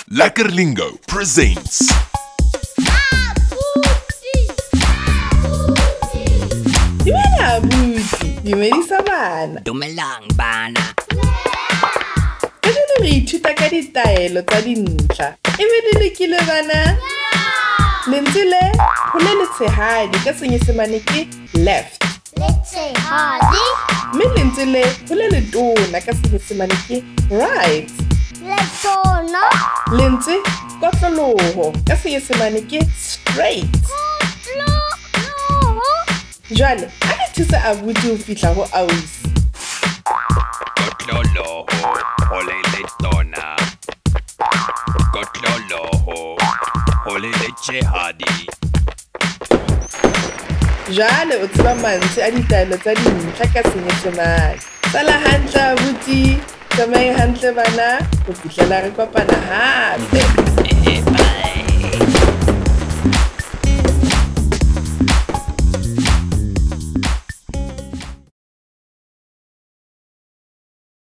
Lekker presents. Dumela abuti, dumedisa bana. Dumelang bana. Kajeno re ithuta ka ditaelo tsa dintlha. Ebe le lekile bana? Lentswe le ho le letshehadi ka Senyesemane ke left. Letshehadi. Mme lentswe le ho le letona ka Senyesemane ke right. Letona. Lentswe kotloloho ka Senyesemane ke straight. Jwale, a re thusa abuti ho fihla ho ausi. Kotloloho ho le letona. Kotloloho ho le letshehadi. Jwale o tseba mantswe a ditaelo tsa dintlha ka Senyesemane. Sala hantle abuti, tsamaeng hantle bana, ho fihlela re kopana hape.